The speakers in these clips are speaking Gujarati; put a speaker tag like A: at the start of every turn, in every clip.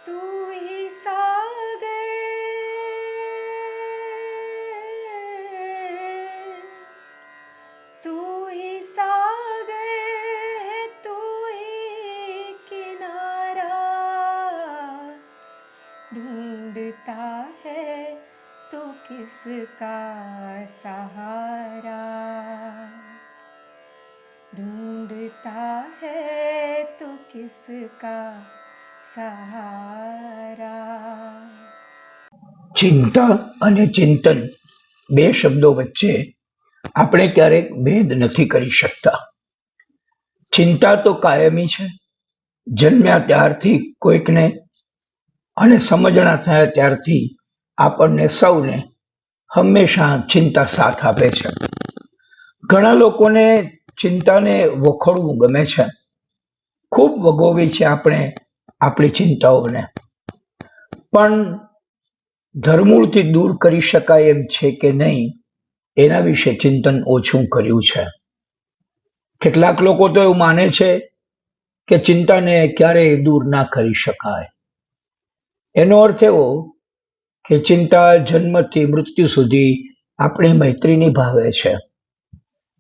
A: तू ही सागर तू ही सागर है तू ही किनारा ढूंढता है तो किसका सहारा ढूंढता है तो किसका सहारा।
B: ચિંતા અને ચિંતન બે શબ્દો વચ્ચે આપણે ક્યારેક ભેદ નથી કરી શકતા. ચિંતા તો કાયમી છે, જન્મ્યા ત્યારથી કોઈકને અને સમજણા થયા ત્યારથી આપણને સૌને હંમેશા ચિંતા સાથ આપે છે. ઘણા લોકોને ચિંતાને વખોડવું ગમે છે, ખૂબ વગોવી છે આપણે આપણી ચિંતાઓને, પણ ધરમૂળથી દૂર કરી શકાય એમ છે કે નહીં એના વિશે ચિંતન ઓછું કર્યું છે. કેટલાક લોકો તો એવું માને છે કે ચિંતાને ક્યારેય દૂર ના કરી શકાય. એનો અર્થ એવો કે ચિંતા જન્મથી મૃત્યુ સુધી આપણી મૈત્રી નિભાવે છે.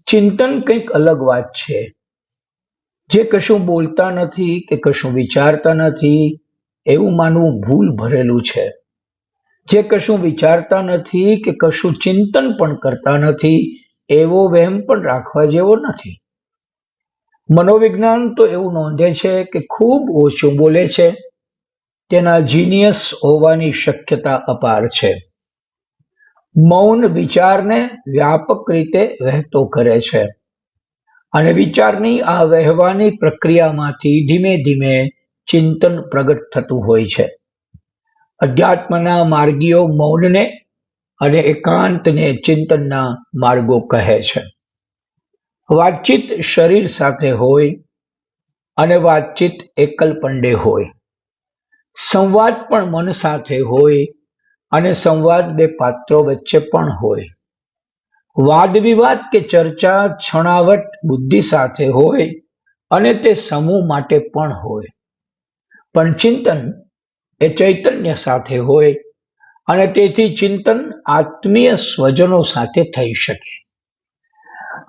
B: ચિંતન કંઈક અલગ વાત છે, જે કશું બોલતા નથી કે કશું વિચારતા નથી એવું માનવું ભૂલ ભરેલું છે. જે કશું વિચારતા નથી કે કશું ચિંતન પણ કરતા નથી એવો વહેમ પણ રાખવા જેવો નથી. મનોવિજ્ઞાન તો એવું નોંધે છે કે ખૂબ ઓછું બોલે છે, તેના જીનિયસ હોવાની શક્યતા અપાર છે. મૌન વિચારને વ્યાપક રીતે વહેતો કરે છે અને વિચારની આ વહેવાની પ્રક્રિયામાંથી ધીમે ધીમે ચિંતન પ્રગટ થતું હોય છે. અધ્યાત્મના માર્ગીઓ મૌનને અને એકાંતને ચિંતનના માર્ગો કહે છે. વાતચીત શરીર સાથે હોય અને વાતચીત એકલ પંડે હોય. સંવાદ પણ મન સાથે હોય અને સંવાદ બે પાત્રો વચ્ચે પણ હોય. વાદ વિવાદ કે ચર્ચા છણાવટ બુદ્ધિ સાથે હોય અને તે સમૂહ માટે પણ હોય. પણ ચિંતન એ ચૈતન્ય સાથે હોય અને તેથી ચિંતન આત્મીય સ્વજનો સાથે થઈ શકે.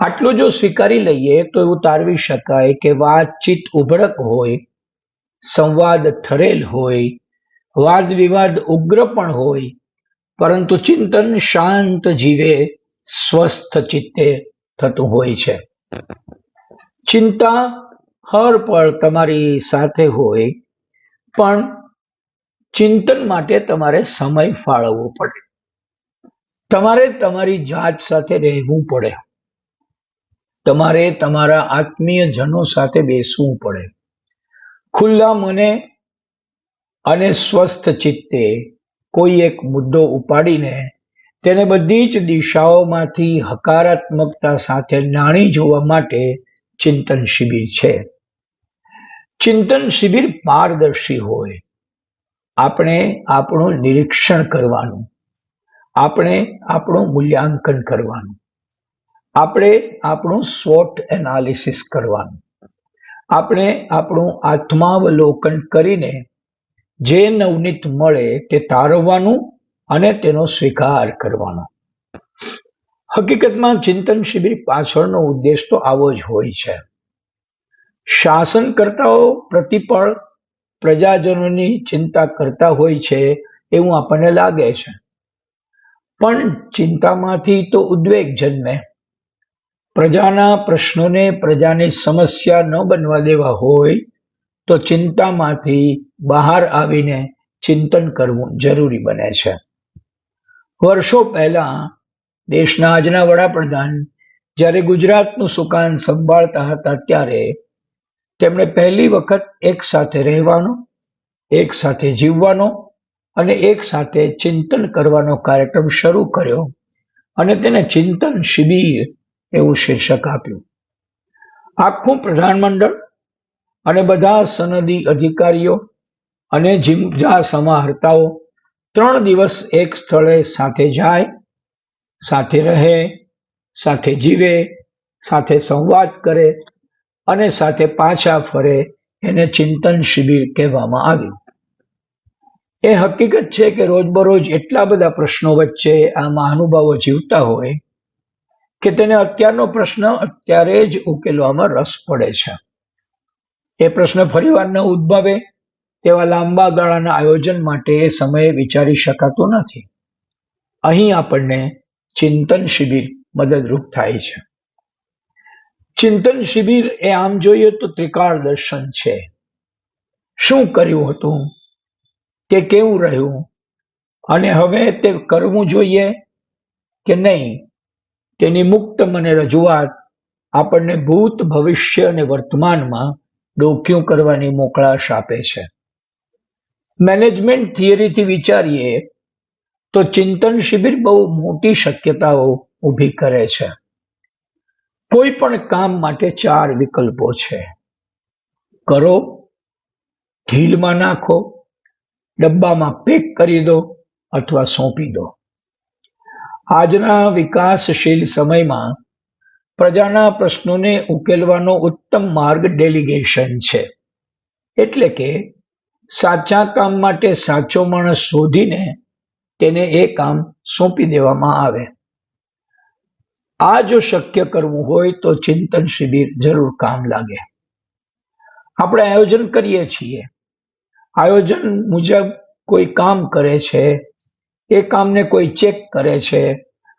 B: આટલું જો સ્વીકારી લઈએ તો એવું તારવી શકાય કે વાતચીત ઉભરક હોય, સંવાદ ઠરેલ હોય, વાદ વિવાદ ઉગ્ર પણ હોય, પરંતુ ચિંતન શાંત જીવે સ્વસ્થ ચિત્તે થતું હોય છે. ચિંતા હર પળ તમારી સાથે હોય, પણ ચિંતન માટે તમારે સમય ફાળવવો પડે. તમારે તમારી જાત સાથે રહેવું પડે. તમારે તમારા આત્મીય જનો સાથે બેસવું પડે. ખુલ્લા મને અને સ્વસ્થ ચિત્તે કોઈ એક મુદ્દો ઉપાડીને તેને બધી જ દિશાઓમાંથી હકારાત્મકતા સાથે નાણી જોવા માટે ચિંતન શિબિર છે. ચિંતન શિબિર પારદર્શી હોય. આપણે આપણું નિરીક્ષણ કરવાનું, આપણે આપણું મૂલ્યાંકન કરવાનું, આપણે આપણું SWOT એનાલિસિસ કરવાનું, આપણે આપણું આત્માવલોકન કરીને જે નવનીત મળે તે તારવવાનું અને તેનો સ્વીકાર કરવાનો. હકીકતમાં ચિંતન શિબિર પાછળનો ઉદ્દેશ તો આવો જ હોય છે. શાસનકર્તાઓ પ્રતિપળ પ્રજાજનોની ચિંતા કરતા હોય છે એવું આપણને લાગે છે, પણ ચિંતામાંથી તો ઉદ્વેગ જન્મે. પ્રજાના પ્રશ્નોને પ્રજાની સમસ્યા ન બનવા દેવા હોય તો ચિંતામાંથી બહાર આવીને ચિંતન કરવું જરૂરી બને છે. વર્ષો પહેલા દેશના આજના વડાપ્રધાન જ્યારે ગુજરાતનું સુકાન સંભાળતા હતા ત્યારે તેમણે પહેલી વખત એક સાથે રહેવાનો, એક સાથે જીવવાનો અને એક સાથે ચિંતન કરવાનો કાર્યક્રમ શરૂ કર્યો અને તેને ચિંતન શિબિર એવું શીર્ષક આપ્યું. આખું પ્રધાનમંડળ અને બધા સનદી અધિકારીઓ અને જીમજા સમાહર્તાઓ 3 દિવસ એક સ્થળે સાથે જાય, સાથે રહે, સાથે જીવે, સાથે સંવાદ કરે અને સાથે પાછા ફરે. એને ચિંતન શિબિર કહેવામાં આવ્યું. એ હકીકત છે કે રોજબરોજ એટલા બધા પ્રશ્નો વચ્ચે આ મહાનુભાવો જીવતા હોય કે તેને અત્યારનો પ્રશ્ન અત્યારે જ ઉકેલવામાં રસ પડે છે. એ પ્રશ્ન ફરીવાર ન ઉદ્ભવે તેવા લાંબા ગાળાના આયોજન માટે એ સમયે વિચારી શકાતું નથી. અહીં આપણને ચિંતન શિબિર મદદરૂપ થાય છે. ચિંતન શિબિર એ આમ જોઈએ તો ત્રિકાળ દર્શન છે. શું કર્યું હતું, તે કેવું રહ્યું, અને હવે તે કરવું જોઈએ કે નહીં, તેની મુક્ત મને રજૂઆત આપણને ભૂત, ભવિષ્ય અને વર્તમાનમાં ડોક્યું કરવાની મોકળાશ આપે છે. મેનેજમેન્ટ થિયરીથી વિચારીએ તો ચિંતન શિબિર બહુ મોટી શક્યતાઓ ઊભી કરે છે. કોઈ પણ કામ માટે 4 વિકલ્પો છે: કરો, ઢીલમાં નાખો, ડબ્બામાં પેક કરી દો અથવા સોંપી દો. આજના વિકાસશીલ સમયમાં પ્રજાના પ્રશ્નોને ઉકેલવાનો ઉત્તમ માર્ગ ડેલિગેશન છે. એટલે કે સાચા કામ માટે સાચો માણસ શોધીને તેને એ કામ સોંપી દેવામાં આવે. આ જો શક્ય કરવું હોય તો ચિંતન શિબિર જરૂર કામ લાગે. આપણે આયોજન કરીએ છીએ. આયોજન મુજબ કોઈ કામ કરે છે, એ કામને કોઈ ચેક કરે છે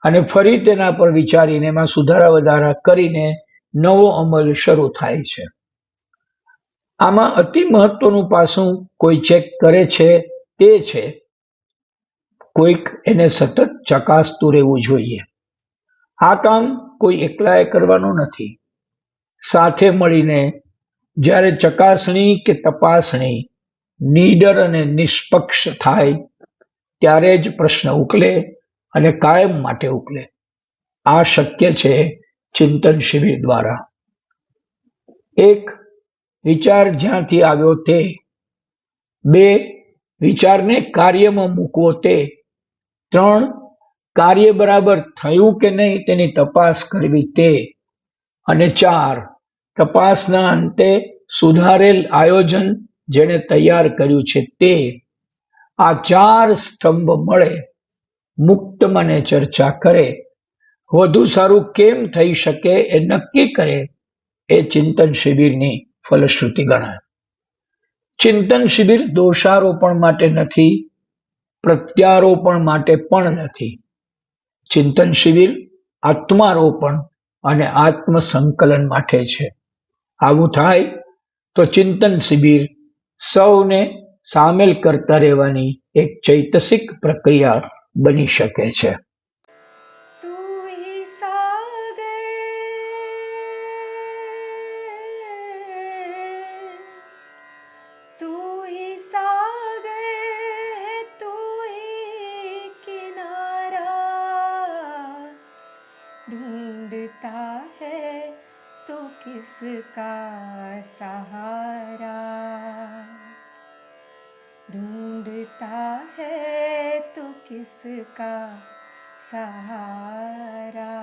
B: અને ફરી તેના પર વિચારીને એમાં સુધારા વધારા કરીને નવો અમલ શરૂ થાય છે. આમાં અતિ મહત્વનું પાસું કોઈ ચેક કરે છે તે છે કોઈક એને સતત ચકાસતું રહેવું જોઈએ. આ કામ કોઈ એકલાએ કરવાનું નથી. સાથે મળીને જ્યારે ચકાસણી કે તપાસણી નીડર અને નિષ્પક્ષ થાય ત્યારે જ પ્રશ્ન ઉકલે અને કાયમ માટે ઉકલે. આ શક્ય છે ચિંતન શિબિર દ્વારા. 1. વિચાર જ્યાંથી આવ્યો તે. 2. વિચારને કાર્યમાં મૂકવો તે. 3. કાર્ય બરાબર થયું કે નહીં તેની તપાસ કરવી તે. અને 4. તપાસના અંતે સુધારેલ આયોજન જેણે તૈયાર કર્યું છે તે. આ 4 સ્તંભ મળે, મુક્ત મને ચર્ચા કરે, વધુ સારું કેમ થઈ શકે એ નક્કી કરે, એ ચિંતન શિબિરની ફલશ્રુતિ ગણાય. ચિંતન શિબિર દોષારોપણ માટે નથી, પ્રત્યારોપણ માટે પણ નથી. ચિંતન શિબિર આત્મારોપણ અને આત્મસંકલન માટે છે. આવું થાય તો ચિંતન શિબિર સૌને સામેલ કરતા રહેવાની એક ચૈતસિક પ્રક્રિયા બની શકે છે.
A: तू ही सागर तू ही सागर है तू ही किनारा ढूंढता है तो किसका सहारा ढूंढता है तो किसका सहारा